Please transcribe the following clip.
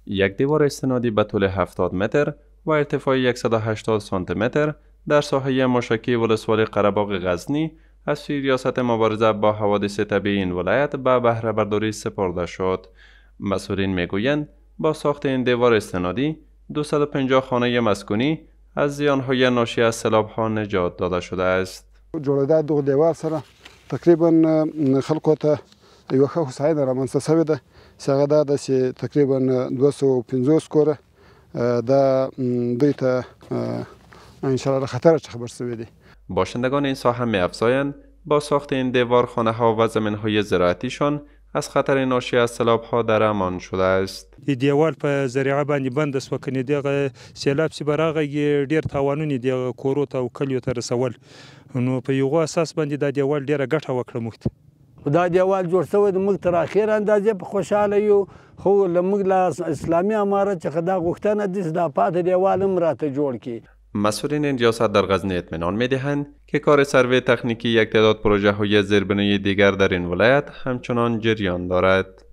یک دیوار استنادی به طول 70 متر و ارتفاع 180 سانتی متر در ساحه مشکی ولسوالی قره‌باغ غزنی از سوی ریاست مبارزه با حوادث طبیعی این ولایت به بهره برداری سپرده شد. مسئولین میگویند با ساخت این دیوار استنادی 250 خانه مسکونی از زیانهای ناشی از سیلاب‌ها نجات داده شده است. جوړېدا دغه دیوار سره تقریبا خلکو ته یوه ښه هوساینه رامنځته شوې ده چې هغه دا ده چې تقریبا 250 کوره دا دوی ته انشاءالله له خطر څخه خبر شوي دي. باشندگان این ساحه می‌افزایند با ساخت این دیوار خانه‌ها و زمین‌های زراعتیشان از خطر ناشی از سیلاب‌ها در امان شده است. این دیوال په زریعه باندې بند شو کني دغه سیلاب چې براغه ډیر تاوانونه د کورو ته او کلیو ته رسول نو په یو اساس باندې دا دیوال ډیره ګټه وکړه موږ ته. دا دیوال جوړ شوی د موږ تر اخر اندازې په خوشاله یو خو لمغ لا اسلامي امارت څخه دا غوښتنه د دا پات دیوال هم راته جوړ کی. مسئولین این ریاست در غزنی اطمینان می‌دهند که کار سروی تکنیکی یک تعداد پروژه‌های زیربنایی دیگر در این ولایت همچنان جریان دارد.